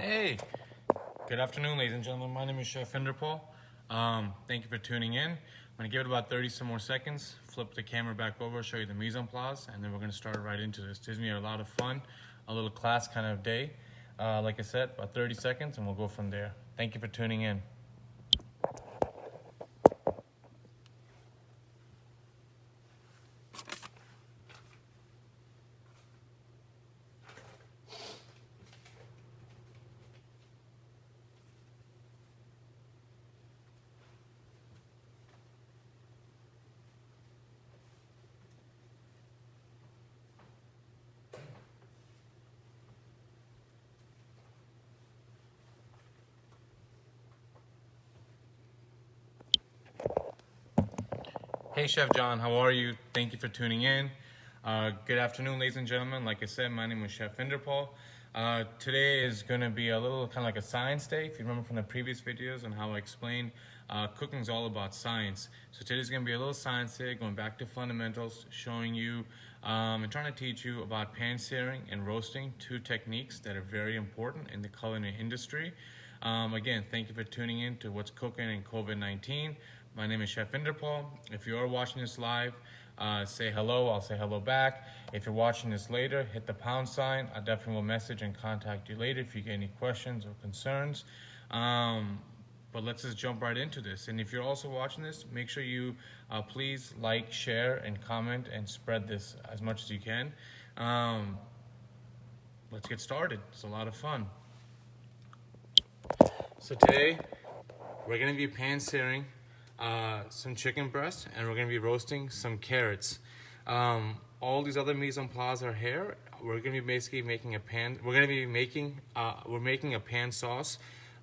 Hey, good afternoon, ladies and gentlemen. My name is Chef Inderpal. Thank you for tuning in. I'm going to give it about 30 some more seconds, flip the camera back over, show you the mise en place, and then we're going to start right into this. It's going to be a lot of fun, a little class kind of day. Like I said, about 30 seconds, and we'll go from there. Thank you for tuning in. Hey, Chef John, how are you? Thank you for tuning in. Good afternoon, ladies and gentlemen. Like I said, my name is Chef Inderpal. Today is going to be a little kind of like a science day. If you remember from the previous videos on how I explained, cooking is all about science. So today's going to be a little science day, going back to fundamentals, showing you and trying to teach you about pan searing and roasting, two techniques that are very important in the culinary industry. Again, thank you for tuning in to What's Cooking in COVID-19. My name is Chef Inderpal. If you are watching this live, say hello. I'll say hello back. If you're watching this later, hit the pound sign. I definitely will message and contact you later if you get any questions or concerns. But let's just jump right into this. And if you're also watching this, make sure you please like, share, and comment and spread this as much as you can. Let's get started. It's a lot of fun. So today, we're going to be pan searing some chicken breast, and we're going to be roasting some carrots. All these other mise en place are here. We're going to be basically making a pan. We're going to be making a pan sauce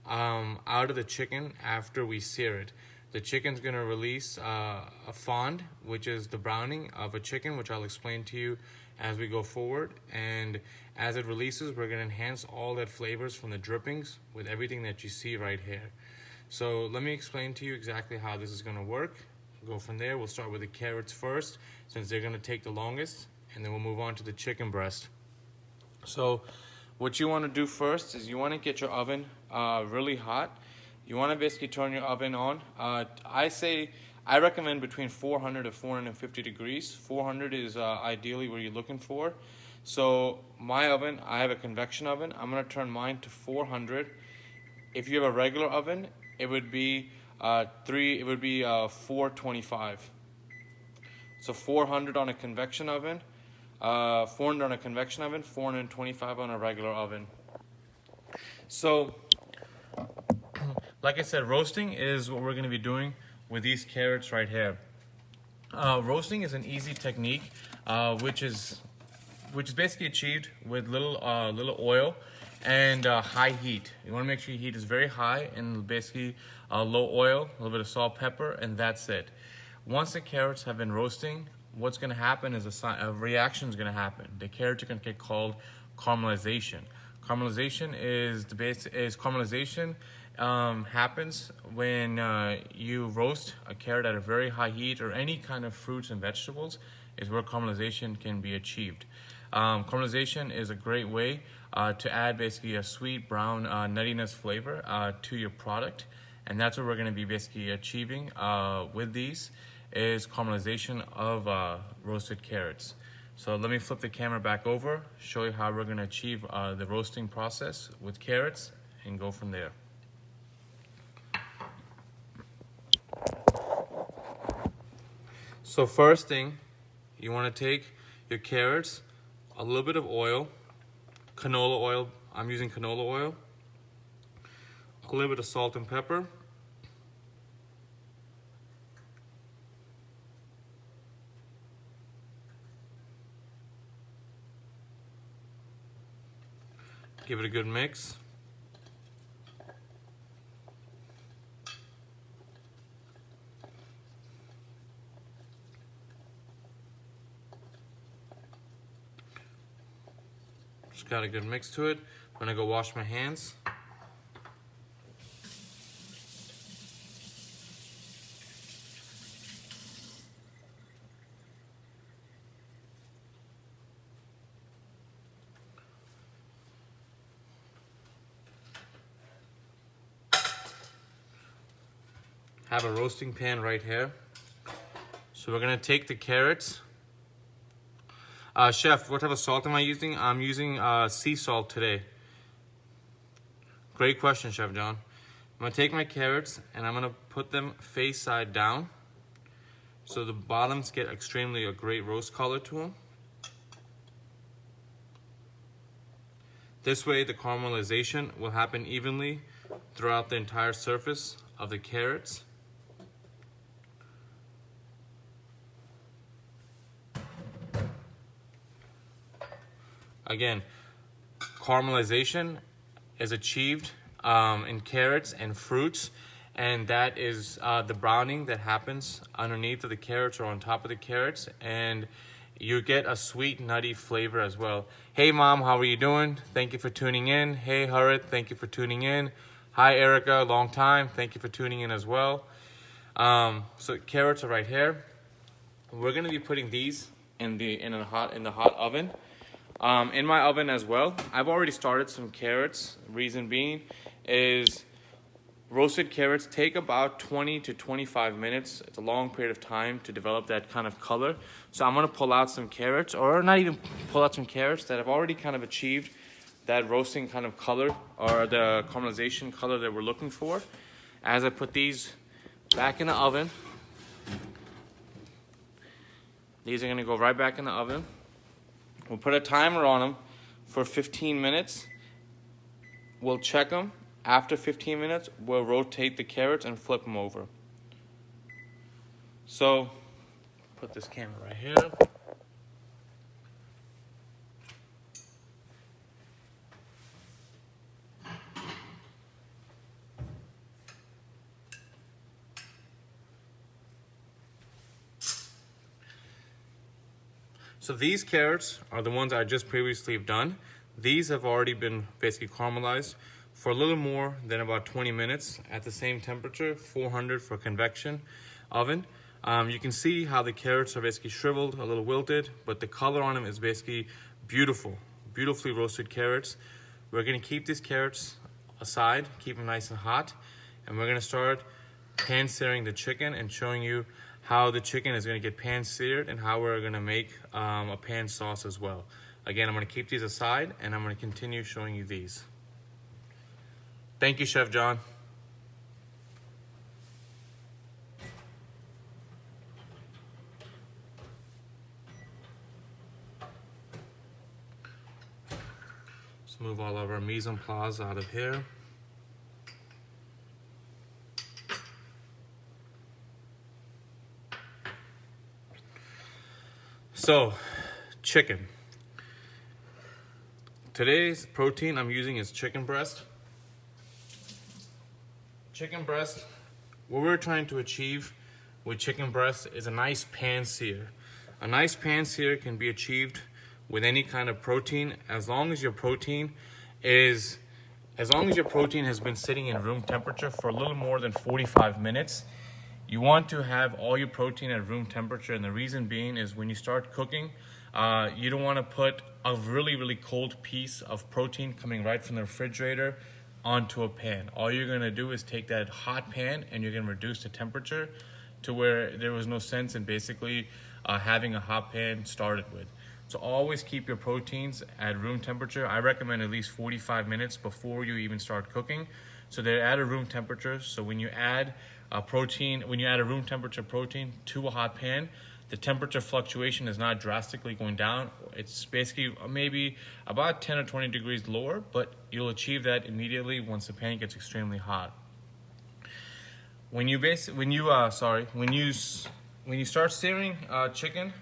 out of the chicken after we sear it. The chicken's going to release a fond, which is the browning of a chicken, which I'll explain to you as we go forward. And as it releases, we're going to enhance all that flavors from the drippings with everything that you see right here. So let me explain to you exactly how this is going to work. Go from there. We'll start with the carrots first, since they're going to take the longest, and then we'll move on to the chicken breast. So what you want to do first is you want to get your oven really hot. You want to basically turn your oven on. I recommend between 400 to 450 degrees. 400 is ideally where you're looking for. So my oven, I have a convection oven. I'm going to turn mine to 400. If you have a regular oven, it would be 425. So 400 on a convection oven, 400 on a convection oven, 425 on a regular oven. So, like I said, roasting is what we're going to be doing with these carrots right here. Roasting is an easy technique, which is basically achieved with little oil and high heat. You want to make sure your heat is very high and basically low oil, a little bit of salt, pepper, and that's it. Once the carrots have been roasting, what's going to happen is a reaction is going to happen. The carrots are going to get called caramelization. Caramelization happens when you roast a carrot at a very high heat, or any kind of fruits and vegetables is where caramelization can be achieved. Caramelization is a great way to add basically a sweet brown nuttiness flavor to your product, and that's what we're going to be basically achieving with these, is caramelization of roasted carrots. So let me flip the camera back over, show you how we're going to achieve the roasting process with carrots, and go from there. So first thing, you want to take your carrots, a little bit of oil, canola oil. I'm using canola oil. A little bit of salt and pepper. Give it a good mix. Just got a good mix to it. I'm gonna go wash my hands. have a roasting pan right here. So we're gonna take the carrots. Chef, what type of salt am I using? I'm using sea salt today. Great question, Chef John. I'm gonna take my carrots and I'm gonna put them face side down so the bottoms get extremely a great roast color to them. This way the caramelization will happen evenly throughout the entire surface of the carrots. Again, caramelization is achieved in carrots and fruits, and that is the browning that happens underneath of the carrots or on top of the carrots, and you get a sweet nutty flavor as well. Hey Mom, how are you doing? Thank you for tuning in. Hey Harit, thank you for tuning in. Hi Erica, long time. Thank you for tuning in as well. So carrots are right here. We're gonna be putting these in the hot oven. In my oven as well, I've already started some carrots. Reason being is roasted carrots take about 20 to 25 minutes. It's a long period of time to develop that kind of color. So I'm gonna pull out some carrots, or not even pull out some carrots that have already kind of achieved that roasting kind of color or the caramelization color that we're looking for. As I put these back in the oven, these are gonna go right back in the oven. We'll put a timer on them for 15 minutes. We'll check them. After 15 minutes, we'll rotate the carrots and flip them over. So, put this camera right here. So these carrots are the ones I just previously have done. These have already been basically caramelized for a little more than about 20 minutes at the same temperature, 400 for convection oven. You can see how the carrots are basically shriveled, a little wilted, but the color on them is basically beautiful, beautifully roasted carrots. We're gonna keep these carrots aside, keep them nice and hot, and we're gonna start pan searing the chicken and showing you how the chicken is gonna get pan seared and how we're gonna make a pan sauce as well. Again, I'm gonna keep these aside and I'm gonna continue showing you these. Thank you, Chef John. Let's move all of our mise en place out of here. So, chicken. Today's protein I'm using is chicken breast. Chicken breast, what we're trying to achieve with chicken breast is a nice pan sear. A nice pan sear can be achieved with any kind of protein as long as your protein has been sitting in room temperature for a little more than 45 minutes. You want to have all your protein at room temperature, and the reason being is when you start cooking, you don't want to put a really, really cold piece of protein coming right from the refrigerator onto a pan. All you're going to do is take that hot pan and you're going to reduce the temperature to where there was no sense in basically having a hot pan started with. So always keep your proteins at room temperature. I recommend at least 45 minutes before you even start cooking, so they're at a room temperature. So when you add a room temperature protein to a hot pan, the temperature fluctuation is not drastically going down. It's basically maybe about 10 or 20 degrees lower, but you'll achieve that immediately once the pan gets extremely hot. When you start searing chicken,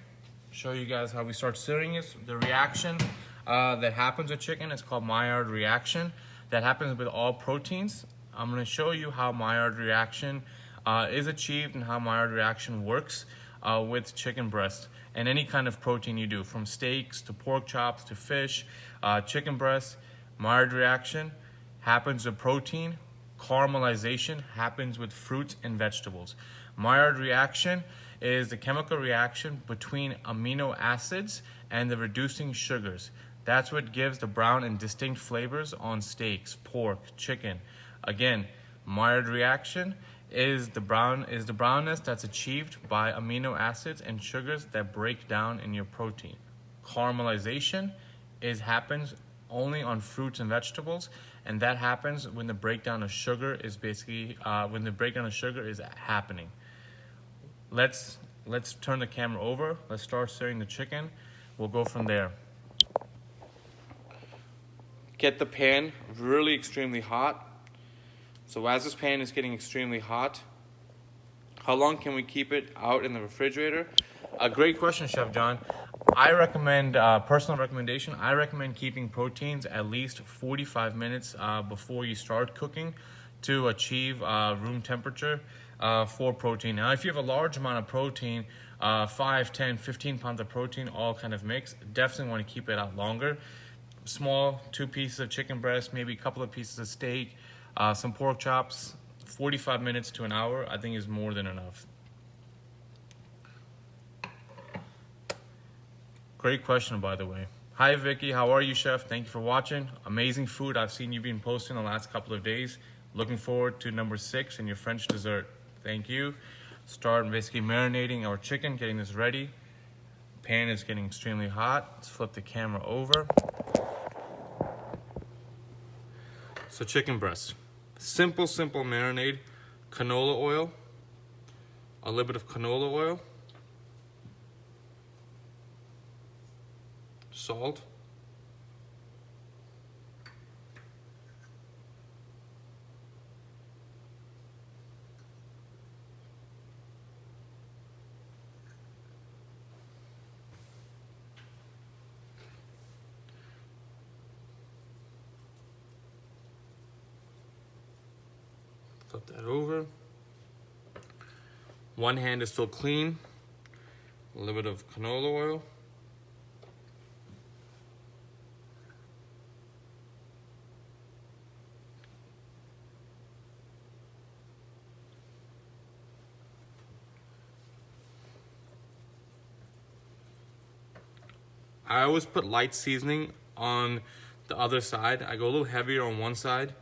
show you guys how we start searing it. The reaction that happens with chicken is called Maillard reaction. That happens with all proteins. I'm going to show you how Maillard reaction is achieved and how Maillard reaction works with chicken breast and any kind of protein you do, from steaks to pork chops to fish, chicken breast. Maillard reaction happens with protein. Caramelization happens with fruits and vegetables. Maillard reaction is the chemical reaction between amino acids and the reducing sugars. That's what gives the brown and distinct flavors on steaks, pork, chicken. Again, Maillard reaction is the brownness that's achieved by amino acids and sugars that break down in your protein. Caramelization happens only on fruits and vegetables, and that happens when the breakdown of sugar is happening. Let's turn the camera over. Let's start searing the chicken. We'll go from there. Get the pan really extremely hot. So as this pan is getting extremely hot, how long can we keep it out in the refrigerator? A great question, Chef John. I recommend, personal recommendation, I recommend keeping proteins at least 45 minutes before you start cooking to achieve room temperature for protein. Now, if you have a large amount of protein, 5, 10, 15 pounds of protein, all kind of mixed, definitely want to keep it out longer. Small, 2 pieces of chicken breast, maybe a couple of pieces of steak, some pork chops, 45 minutes to an hour, I think is more than enough. Great question, by the way. Hi, Vicky. How are you, Chef? Thank you for watching. Amazing food. I've seen you been posting the last couple of days. Looking forward to number 6 and your French dessert. Thank you. Start basically marinating our chicken, getting this ready. Pan is getting extremely hot. Let's flip the camera over. So chicken breast. Simple marinade. Canola oil. A little bit of canola oil. Salt. Flip that over. One hand is still clean. A little bit of canola oil. I always put light seasoning on the other side. I go a little heavier on one side.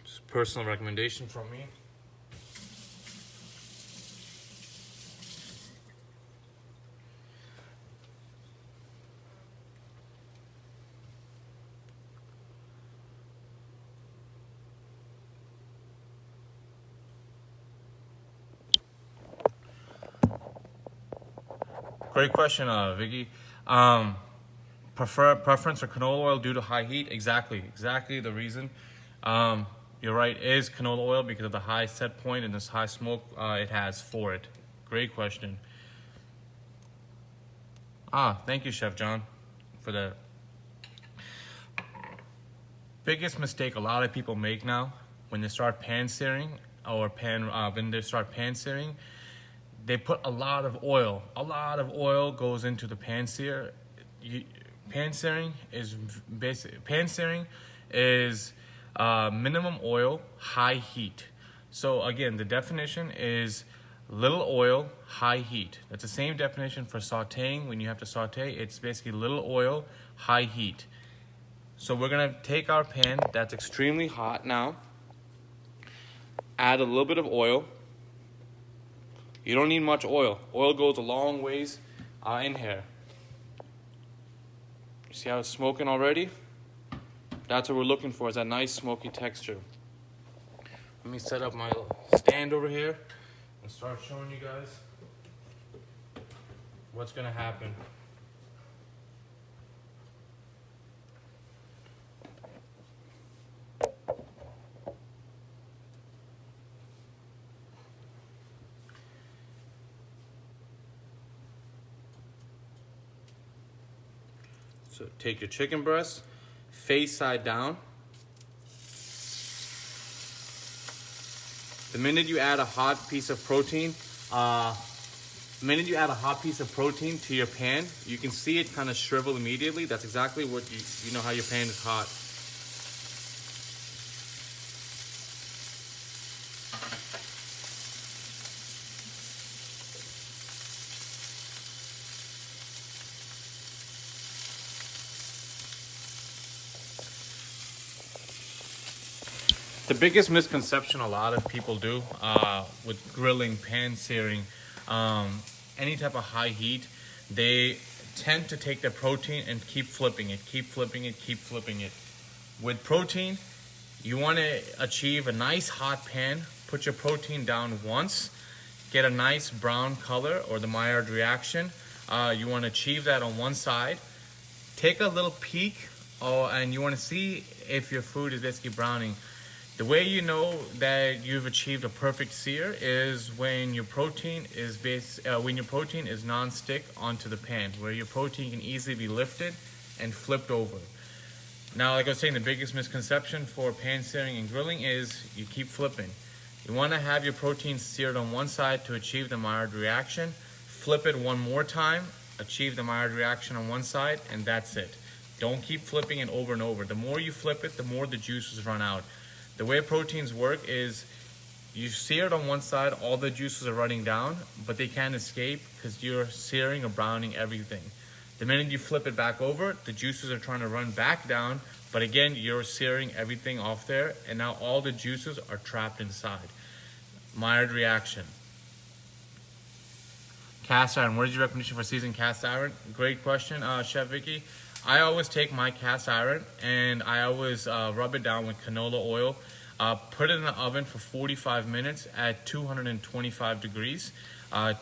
Just personal recommendation from me. Great question, Vicky. Preference for canola oil due to high heat? Exactly the reason. You're right, is canola oil because of the high set point and this high smoke it has for it. Great question. Thank you, Chef John, for that. Biggest mistake a lot of people make now when they start pan searing they put a lot of oil. A lot of oil goes into the pan sear. Pan searing is minimum oil, high heat. So again, the definition is little oil, high heat. That's the same definition for sauteing. When you have to saute, it's basically little oil, high heat. So we're gonna take our pan that's extremely hot now, add a little bit of oil. You don't need much oil. Oil goes a long ways in here. See how it's smoking already? That's what we're looking for, is that nice smoky texture. Let me set up my stand over here and start showing you guys what's gonna happen. So take your chicken breast, face side down. The minute you add a hot piece of protein, to your pan, you can see it kind of shrivel immediately. That's exactly what you know how your pan is hot. The biggest misconception a lot of people do with grilling, pan searing, any type of high heat, they tend to take the protein and keep flipping it, keep flipping it, keep flipping it. With protein, you want to achieve a nice hot pan. Put your protein down once, get a nice brown color or the Maillard reaction. You want to achieve that on one side. Take a little peek, and you want to see if your food is basically browning. The way you know that you've achieved a perfect sear is when your protein is non-stick onto the pan, where your protein can easily be lifted and flipped over. Now, like I was saying, the biggest misconception for pan searing and grilling is you keep flipping. You want to have your protein seared on one side to achieve the Maillard reaction. Flip it one more time, achieve the Maillard reaction on one side, and that's it. Don't keep flipping it over and over. The more you flip it, the more the juices run out. The way proteins work is you sear it on one side, all the juices are running down, but they can't escape because you're searing or browning everything. The minute you flip it back over, the juices are trying to run back down, but again, you're searing everything off there, and now all the juices are trapped inside. Maillard reaction. Cast iron. What is your recommendation for seasoning cast iron? Great question, Chef Vicky. I always take my cast iron and I always rub it down with canola oil. Put it in the oven for 45 minutes at 225 degrees.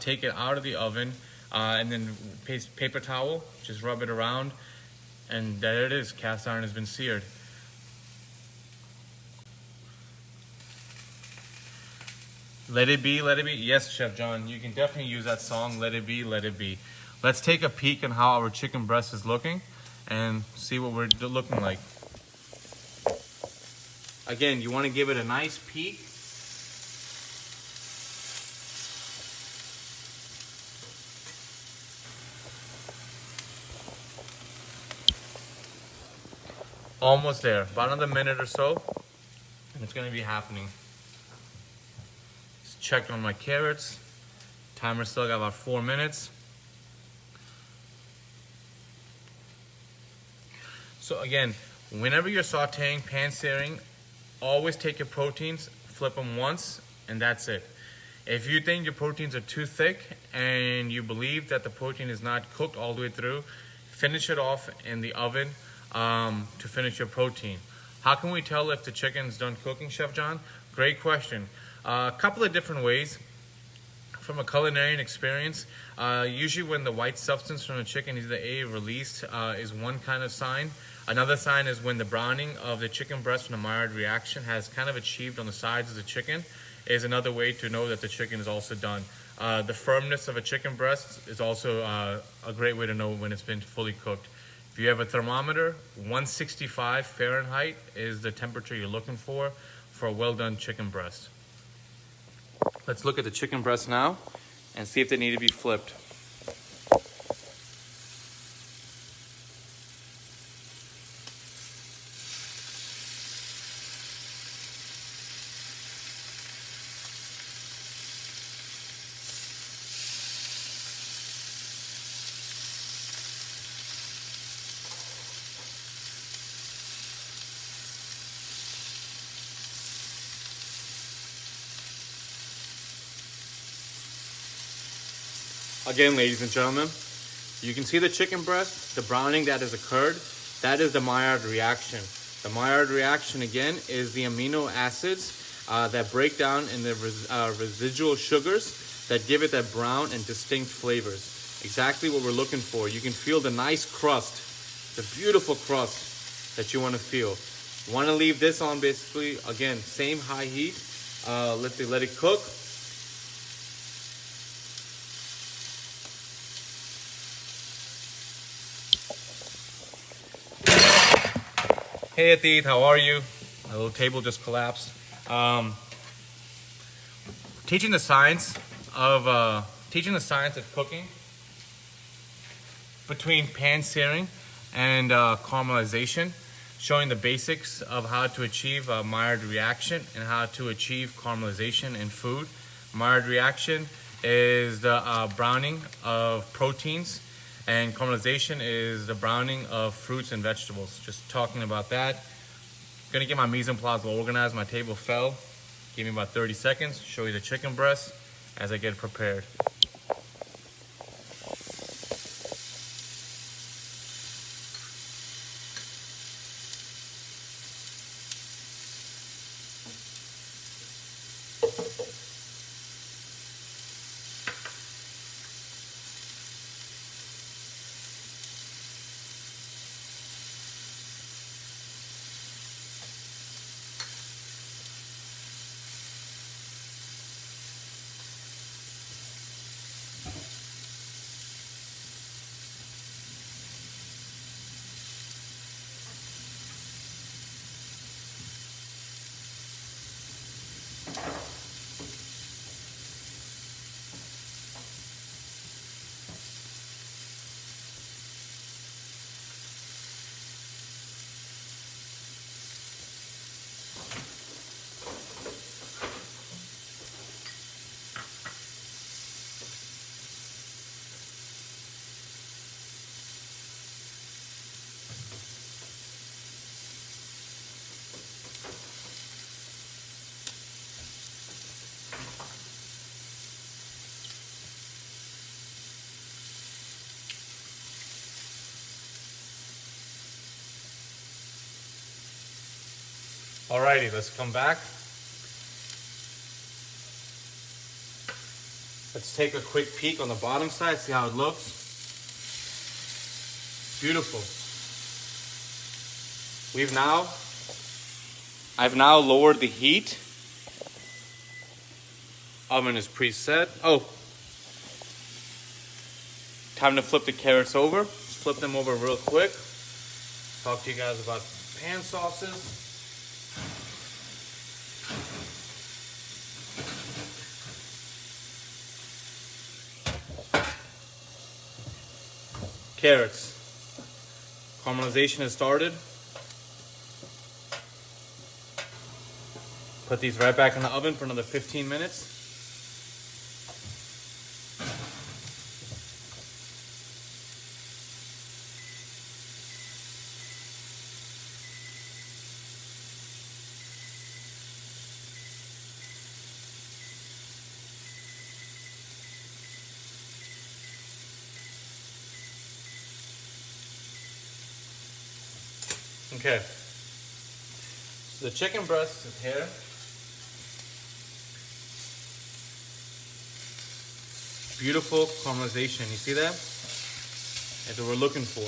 Take it out of the oven and then paper towel, just rub it around, and there it is. Cast iron has been seared. Let it be, let it be. Yes, Chef John, you can definitely use that song, Let It Be, Let It Be. Let's take a peek on how our chicken breast is looking and see what we're looking like. Again, you want to give it a nice peek. Almost there, about another minute or so, and it's going to be happening. Just check on my carrots. Timer still got about 4 minutes. So again, whenever you're sauteing, pan searing, always take your proteins, flip them once, and that's it. If you think your proteins are too thick and you believe that the protein is not cooked all the way through, finish it off in the oven to finish your protein. How can we tell if the chicken's done cooking, Chef John? Great question. A couple of different ways. From a culinary experience, usually when the white substance from the chicken is released is one kind of sign. Another sign is when the browning of the chicken breast from the Maillard reaction has kind of achieved on the sides of the chicken, is another way to know that the chicken is also done. The firmness of a chicken breast is also a great way to know when it's been fully cooked. If you have a thermometer, 165 Fahrenheit is the temperature you're looking for a well done chicken breast. Let's look at the chicken breast now and see if they need to be flipped. Again, ladies and gentlemen, you can see the chicken breast, the browning that has occurred. That is the Maillard reaction. The Maillard reaction, again, is the amino acids that break down in the residual sugars that give it that brown and distinct flavors. Exactly what we're looking for. You can feel the nice crust, the beautiful crust that you want to feel. You want to leave this on basically, again, same high heat. Let it cook. Hey Atit, how are you? My little table just collapsed. Teaching the science of cooking between pan searing and caramelization, showing the basics of how to achieve a Maillard reaction and how to achieve caramelization in food. Maillard reaction is the browning of proteins, and caramelization is the browning of fruits and vegetables. Just talking about that. Gonna get my mise en place well organized. My table fell. Give me about 30 seconds. Show you the chicken breast as I get it prepared. Alrighty, let's come back. Let's take a quick peek on the bottom side, see how it looks. Beautiful. I've now lowered the heat. Oven is preset. Oh, time to flip the carrots over. Let's flip them over real quick. Talk to you guys about pan sauces. Carrots. Caramelization has started. Put these right back in the oven for another 15 minutes. Okay, so the chicken breast is here. Beautiful caramelization, you see that? That's what we're looking for.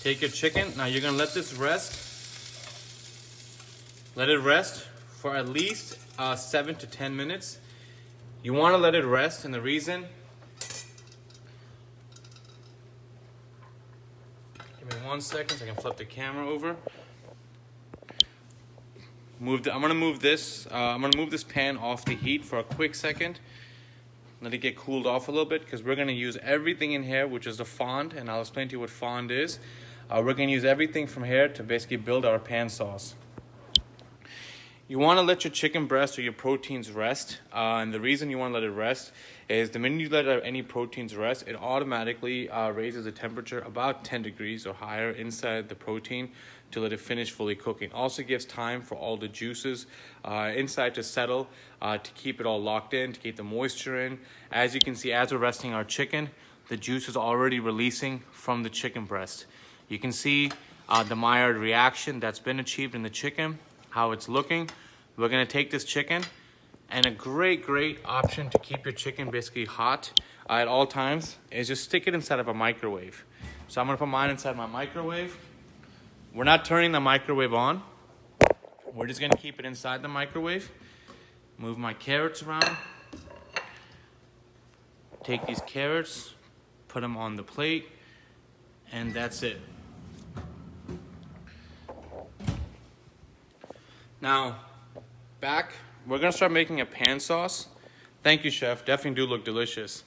Take your chicken, now you're gonna let this rest. Let it rest for at least 7 to 10 minutes. You wanna let it rest, and the reason, give me 1 second so I can flip the camera over. I'm gonna move this pan off the heat for a quick second. Let it get cooled off a little bit, because we're gonna use everything in here, which is the fond, and I'll explain to you what fond is. We're gonna use everything from here to basically build our pan sauce. You wanna let your chicken breast or your proteins rest, and the reason you wanna let it rest is the minute you let any proteins rest, it automatically raises the temperature about 10 degrees or higher inside the protein to let it finish fully cooking. Also gives time for all the juices inside to settle, to keep it all locked in, to keep the moisture in. As you can see, as we're resting our chicken, the juice is already releasing from the chicken breast. You can see the Maillard reaction that's been achieved in the chicken, how it's looking. We're gonna take this chicken, and a great option to keep your chicken basically hot at all times is just stick it inside of a microwave. So I'm gonna put mine inside my microwave. We're not turning the microwave on. We're just gonna keep it inside the microwave. Move my carrots around. Take these carrots, put them on the plate, and that's it. Now, we're gonna start making a pan sauce. Thank you, chef, definitely do look delicious.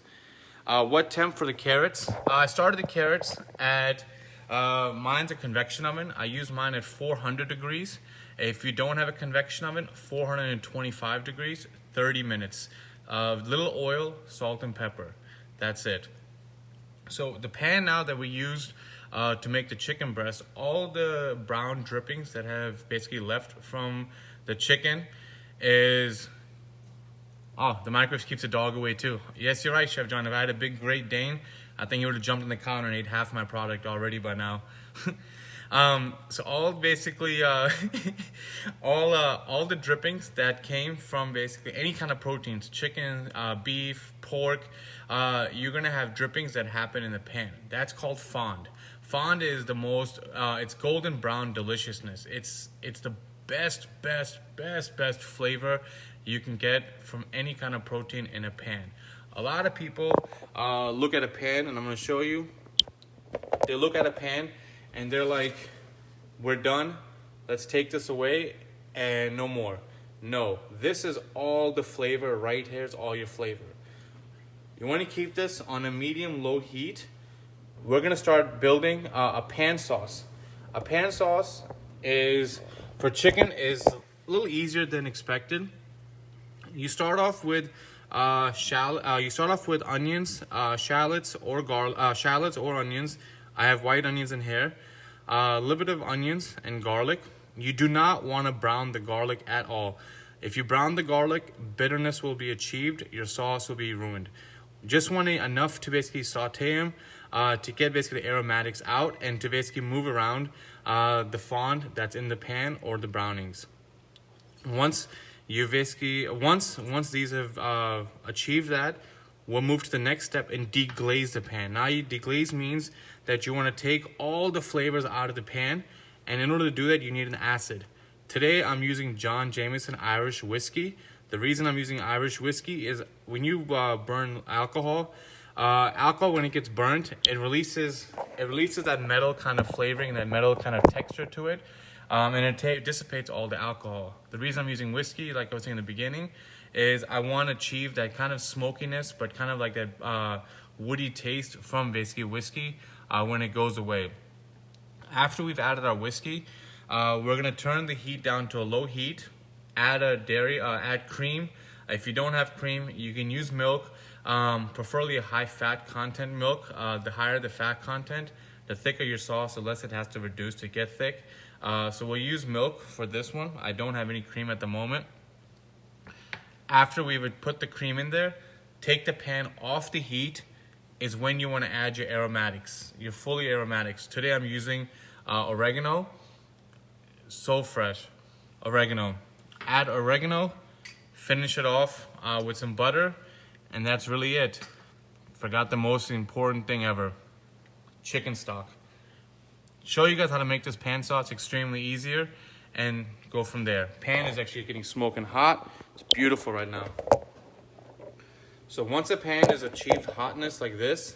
What temp for the carrots? I started the carrots at, mine's a convection oven. I use mine at 400 degrees. If you don't have a convection oven, 425 degrees, 30 minutes. Little oil, salt and pepper, that's it. So the pan now that we used to make the chicken breast. All the brown drippings that have basically left from the chicken is... Oh, the microwave keeps the dog away too. Yes, you're right, Chef John. If I had a big Great Dane, I think he would have jumped in the counter and ate half my product already by now. So all basically, all the drippings that came from basically any kind of proteins, chicken, beef, pork, you're gonna have drippings that happen in the pan. That's called fond. Fond is the most, it's golden brown deliciousness. It's the best flavor you can get from any kind of protein in a pan. A lot of people look at a pan, and I'm gonna show you. They look at a pan and they're like, we're done, let's take this away and no more. No, this is all the flavor right here. It's all your flavor. You want to keep this on a medium-low heat. We're gonna start building a pan sauce. A pan sauce is, for chicken, is a little easier than expected. You start off with onions, shallots or onions. I have white onions in here. A little bit of onions and garlic. You do not want to brown the garlic at all. If you brown the garlic, bitterness will be achieved. Your sauce will be ruined. Just want enough to basically saute them, to get basically the aromatics out and to basically move around the fond that's in the pan or the brownings. Once these have achieved that, we'll move to the next step and deglaze the pan. Now, deglaze means that you want to take all the flavors out of the pan, and in order to do that, you need an acid. Today, I'm using John Jameson Irish whiskey. The reason I'm using Irish whiskey is when you burn alcohol, when it gets burnt, it releases that metal kind of flavoring, that metal kind of texture to it. And it dissipates all the alcohol. The reason I'm using whiskey, like I was saying in the beginning, is I want to achieve that kind of smokiness, but kind of like that woody taste from basically whiskey when it goes away. After we've added our whiskey, we're going to turn the heat down to a low heat, add add cream. If you don't have cream, you can use milk, preferably a high fat content milk. The higher the fat content, the thicker your sauce, the less it has to reduce to get thick. So we'll use milk for this one. I don't have any cream at the moment. After we would put the cream in there, take the pan off the heat is when you want to add your aromatics, your fully aromatics. Today I'm using oregano, so fresh, oregano. Add oregano, finish it off with some butter, and that's really it. Forgot the most important thing ever, chicken stock. Show you guys how to make this pan sauce extremely easier and go from there. Pan is actually getting smoking hot. It's beautiful right now. So once a pan has achieved hotness like this,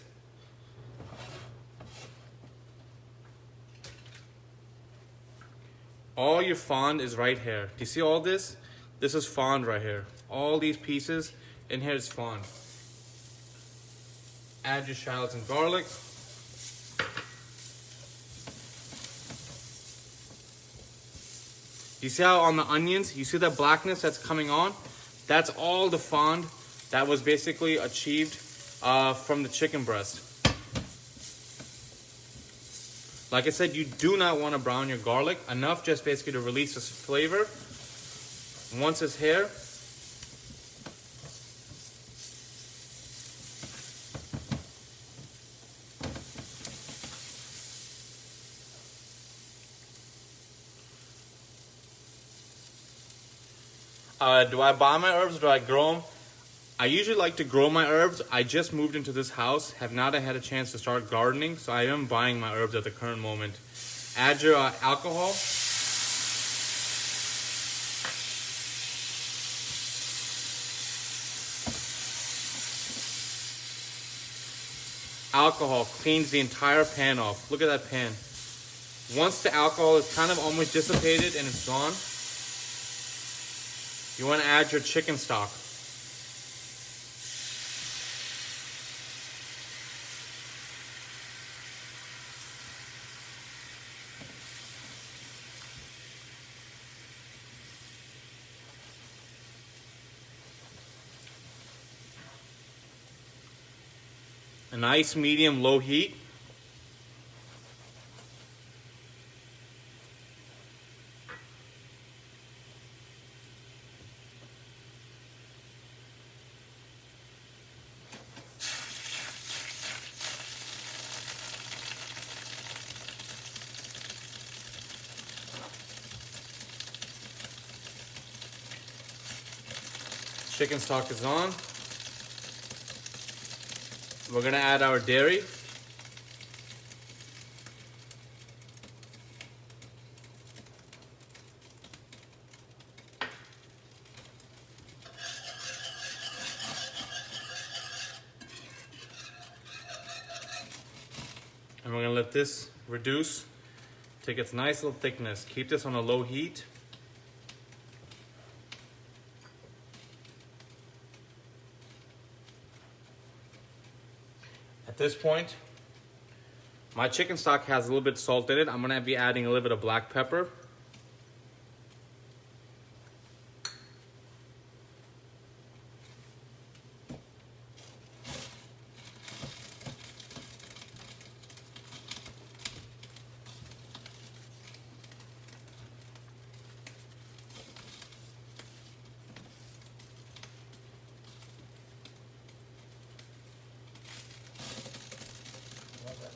all your fond is right here. Do you see all this? This is fond right here. All these pieces in here is fond. Add your shallots and garlic. You see how on the onions, you see that blackness that's coming on? That's all the fond that was basically achieved from the chicken breast. Like I said, you do not want to brown your garlic. Enough just basically to release this flavor. Once it's here, do I buy my herbs or do I grow them? I usually like to grow my herbs. I just moved into this house, have not had a chance to start gardening, so I am buying my herbs at the current moment. Add your alcohol. Alcohol cleans the entire pan off. Look at that pan. Once the alcohol is kind of almost dissipated and it's gone, you want to add your chicken stock. A nice medium low heat. Chicken stock is on. We're gonna add our dairy. And we're gonna let this reduce, take its nice little thickness. Keep this on a low heat. At this point, my chicken stock has a little bit of salt in it. I'm gonna be adding a little bit of black pepper.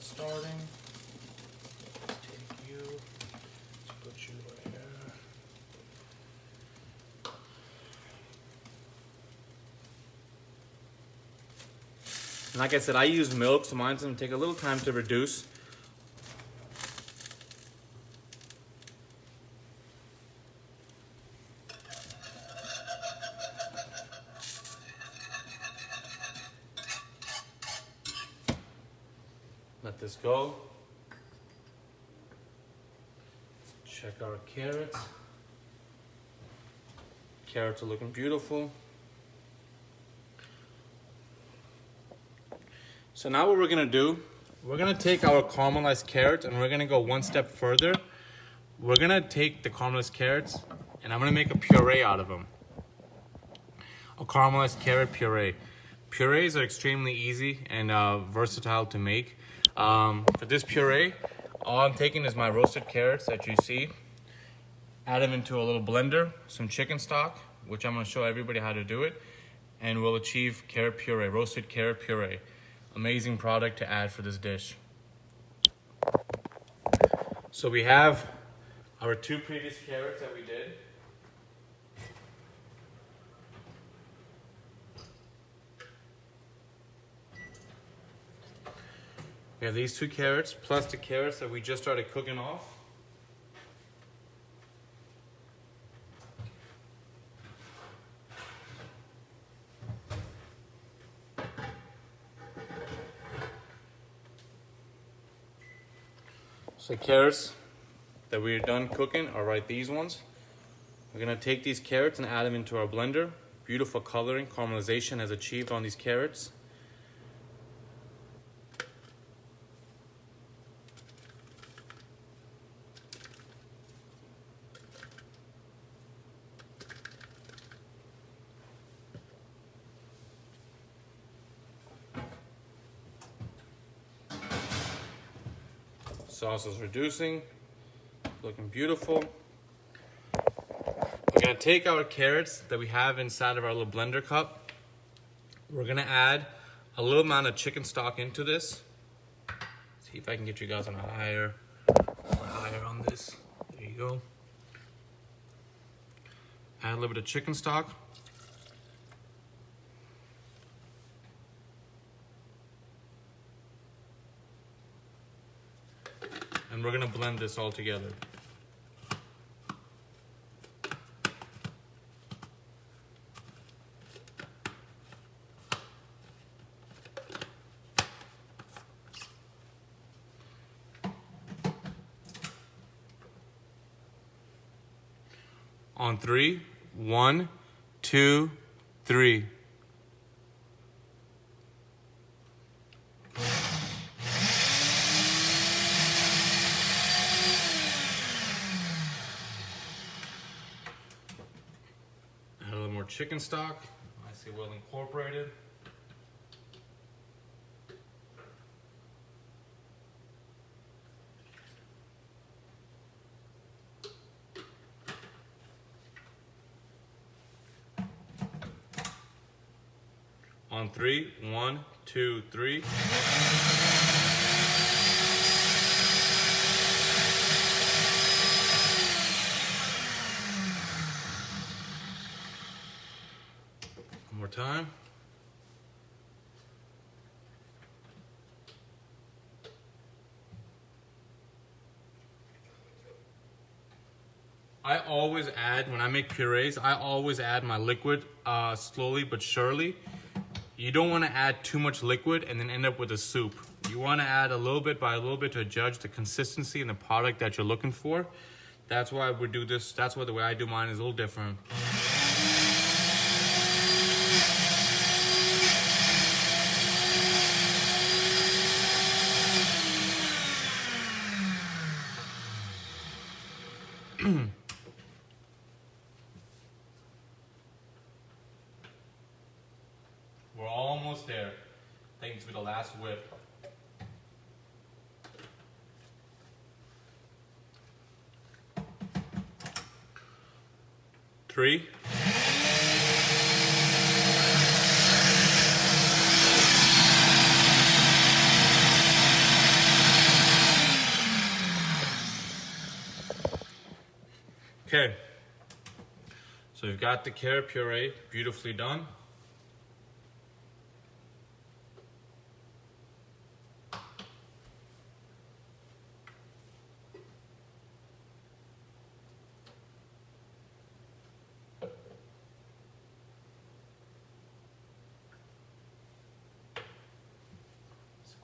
Starting. Let's take you. Let's put you right here. And like I said, I use milk, so mine's gonna take a little time to reduce. Let this go. Check our carrots. Carrots are looking beautiful. So now what we're gonna do, we're gonna take our caramelized carrots and we're gonna go one step further. We're gonna take the caramelized carrots and I'm gonna make a puree out of them. A caramelized carrot puree. Purees are extremely easy and versatile to make. For this puree, all I'm taking is my roasted carrots that you see. Add them into a little blender, some chicken stock, which I'm gonna show everybody how to do it, and we'll achieve carrot puree, roasted carrot puree. Amazing product to add for this dish. So we have our 2 previous carrots that we did. We have these 2 carrots, plus the carrots that we just started cooking off. So carrots that we're done cooking are right these ones. We're gonna take these carrots and add them into our blender. Beautiful coloring, caramelization has achieved on these carrots. Sauce is reducing, looking beautiful. We're gonna take our carrots that we have inside of our little blender cup. We're gonna add a little amount of chicken stock into this. See if I can get you guys on a higher on this. There you go. Add a little bit of chicken stock. And we're gonna blend this all together. On 3, 1, 2, 3. Add a little more chicken stock, nicely well incorporated. On 3, 1, 2, 3. One more time. I always add, when I make purees, I always add my liquid slowly but surely. You don't want to add too much liquid and then end up with a soup. You want to add a little bit by a little bit to judge the consistency and the product that you're looking for. That's why we do this. That's why the way I do mine is a little different. We're almost there. I think it's be the last whip. Three. Okay. So we've got the carrot puree beautifully done.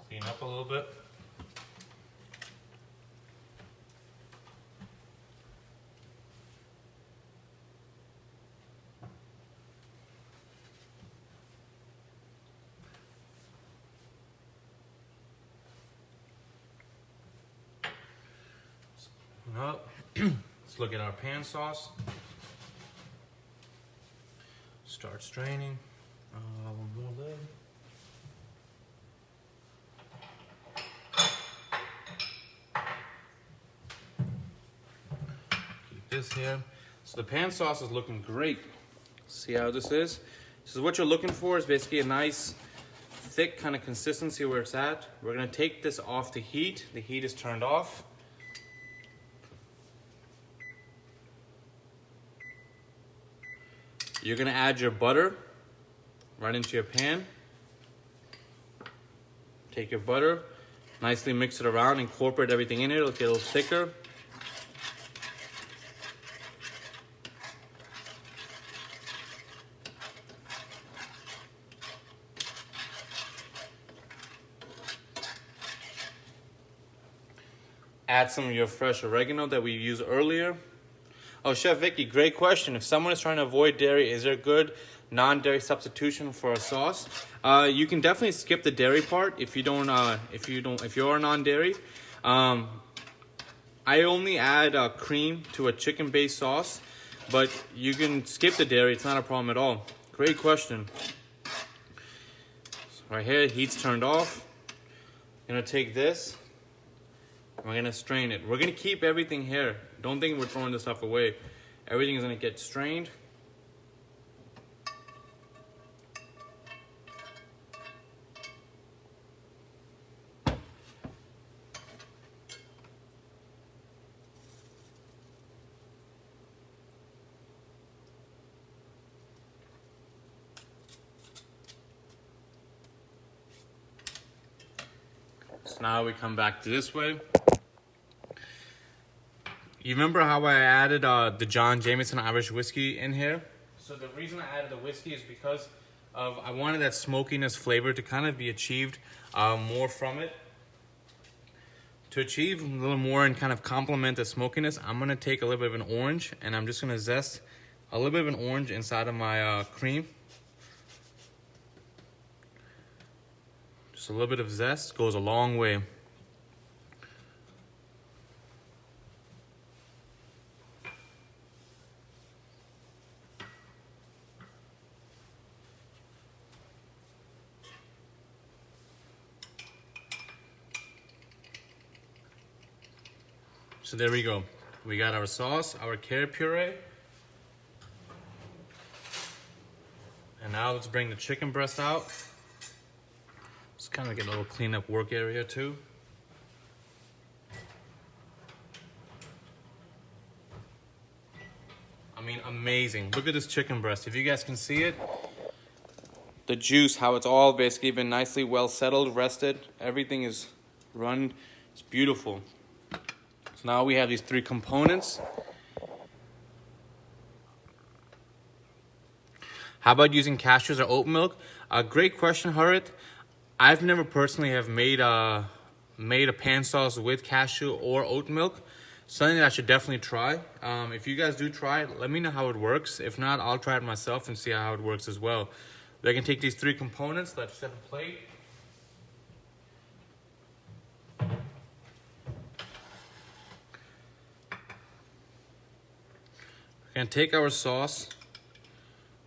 Clean up a little bit. Up. Let's look at our pan sauce. Start straining. One more leg. Keep this here. So the pan sauce is looking great. See how this is? This is what you're looking for, is basically a nice thick kind of consistency where it's at. We're gonna take this off the heat. The heat is turned off. You're gonna add your butter right into your pan. Take your butter, nicely mix it around, incorporate everything in it. It'll get a little thicker. Add some of your fresh oregano that we used earlier. Oh, Chef Vicky, great question. If someone is trying to avoid dairy, is there a good non-dairy substitution for a sauce? You can definitely skip the dairy part if you are non-dairy. I only add cream to a chicken-based sauce, but you can skip the dairy. It's not a problem at all. Great question. So right here, heat's turned off. I'm gonna take this. We're gonna strain it. We're gonna keep everything here. Don't think we're throwing this stuff away. Everything is gonna get strained. So now we come back to this way. You remember how I added the John Jameson Irish whiskey in here? So the reason I added the whiskey is because I wanted that smokiness flavor to kind of be achieved more from it. To achieve a little more and kind of complement the smokiness, I'm gonna take a little bit of an orange and I'm just gonna zest a little bit of an orange inside of my cream. Just a little bit of zest goes a long way. So there we go. We got our sauce, our carrot puree. And now let's bring the chicken breast out. Just kind of get a little cleanup work area too. I mean, amazing. Look at this chicken breast. If you guys can see it, the juice, how it's all basically been nicely well settled, rested. Everything is run. It's beautiful. So now we have these three components. How about using cashews or oat milk? A great question, Harit. I've never personally have made a pan sauce with cashew or oat milk. Something that I should definitely try. If you guys do try it, let me know how it works. If not, I'll try it myself and see how it works as well. I can take these three components. Let's set a plate. We're gonna take our sauce.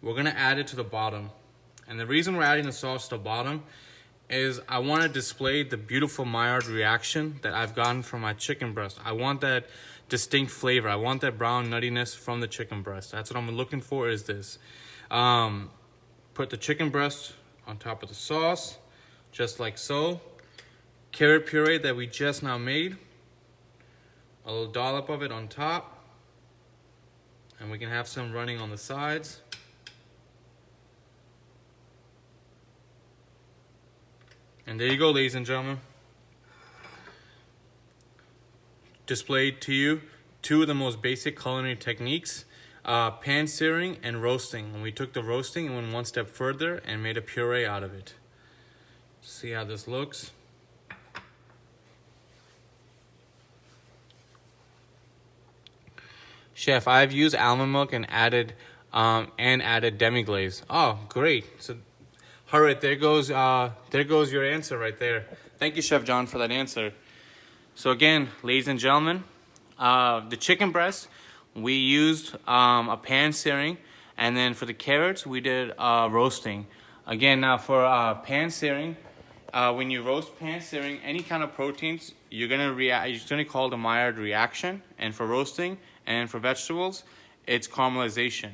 We're gonna add it to the bottom. And the reason we're adding the sauce to the bottom is I want to display the beautiful Maillard reaction that I've gotten from my chicken breast. I want that distinct flavor. I want that brown nuttiness from the chicken breast. That's what I'm looking for, is this. Put the chicken breast on top of the sauce, just like so. Carrot puree that we just now made. A little dollop of it on top. And we can have some running on the sides. And there you go, ladies and gentlemen. Displayed to you two of the most basic culinary techniques, pan searing and roasting. And we took the roasting and went one step further and made a puree out of it. See how this looks. Chef, I've used almond milk and added demi-glaze. Oh, great. So, all right, there goes your answer right there. Thank you, Chef John, for that answer. So again, ladies and gentlemen, the chicken breast, we used a pan searing, and then for the carrots, we did roasting. Again, now for pan searing, when you roast pan searing any kind of proteins, you're gonna call the Maillard reaction, and for roasting and for vegetables, it's caramelization.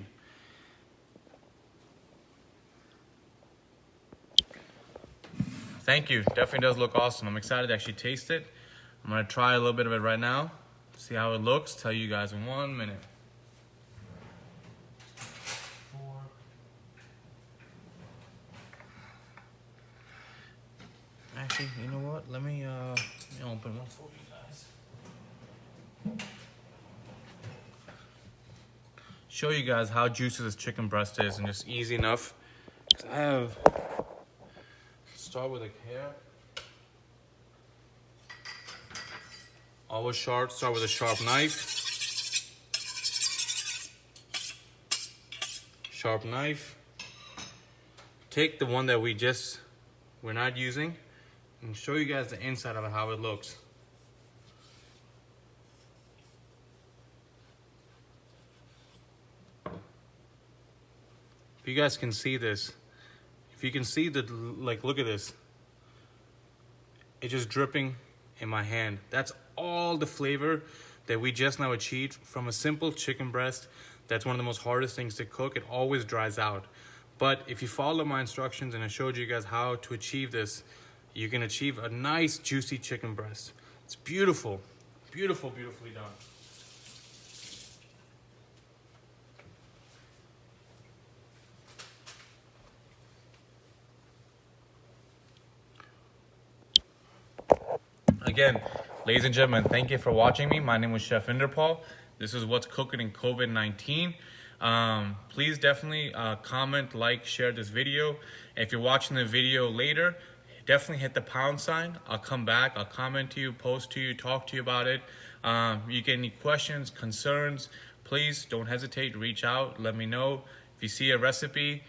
Thank you. Definitely does look awesome. I'm excited to actually taste it. I'm gonna try a little bit of it right now, see how it looks, tell you guys in 1 minute. Actually, you know what? Let me open one for you guys. Show you guys how juicy this chicken breast is, and just easy enough. I have, start with a carrot. Always sharp, start with a sharp knife. Sharp knife. Take the one that we're not using, and show you guys the inside of it, how it looks. If you guys can see this, if you can see look at this. It's just dripping in my hand. That's all the flavor that we just now achieved from a simple chicken breast. That's one of the most hardest things to cook. It always dries out. But if you follow my instructions and I showed you guys how to achieve this, you can achieve a nice juicy chicken breast. It's beautiful, beautiful, beautifully done. Again, ladies and gentlemen, thank you for watching me. My name was Chef Inderpal. This is what's cooking in COVID-19. Please definitely comment, like, share this video. If you're watching the video later, definitely hit the pound sign. I'll come back, I'll comment to you, post to you, talk to you about it. You get any questions, concerns, please don't hesitate to reach out. Let me know. If you see a recipe,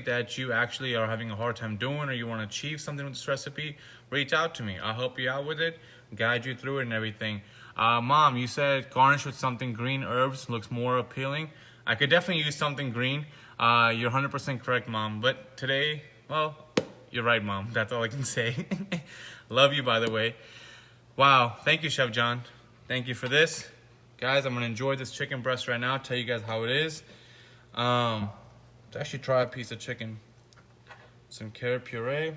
that you actually are having a hard time doing, or you want to achieve something with this recipe, reach out to me. I'll help you out with it, guide you through it and everything. Mom, you said garnish with something green herbs looks more appealing. I could definitely use something green. You're 100% correct, Mom. But today, well, you're right, Mom. That's all I can say. Love you, by the way. Wow. Thank you, Chef John. Thank you for this. Guys, I'm going to enjoy this chicken breast right now, tell you guys how it is. Let's actually try a piece of chicken. Some carrot puree.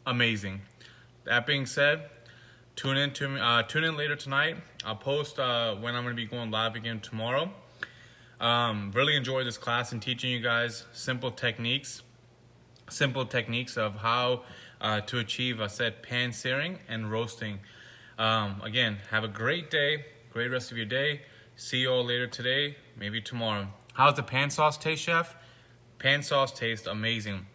amazing. That being said, tune in later tonight. I'll post when I'm going to be going live again tomorrow. Really enjoyed this class and teaching you guys simple techniques of how to achieve, I said, pan searing and roasting. Again, have a great day, great rest of your day. See you all later today, maybe tomorrow. How's the pan sauce taste, Chef? Pan sauce tastes amazing.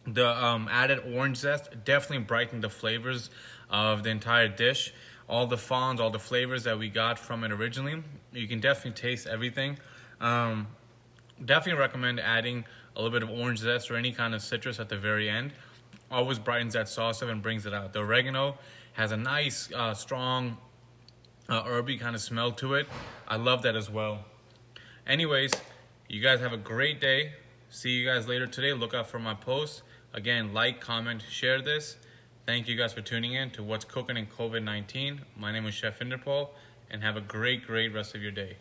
The added orange zest definitely brightened the flavors of the entire dish. All the fawns, all the flavors that we got from it originally, you can definitely taste everything. Definitely recommend adding a little bit of orange zest or any kind of citrus at the very end. Always brightens that sauce up and brings it out. The oregano has a nice, strong, herby kind of smell to it. I love that as well. Anyways, you guys have a great day. See you guys later today. Look out for my posts. Again, like, comment, share this. Thank you guys for tuning in to What's Cooking in COVID-19. My name is Chef Inderpal, and have a great rest of your day.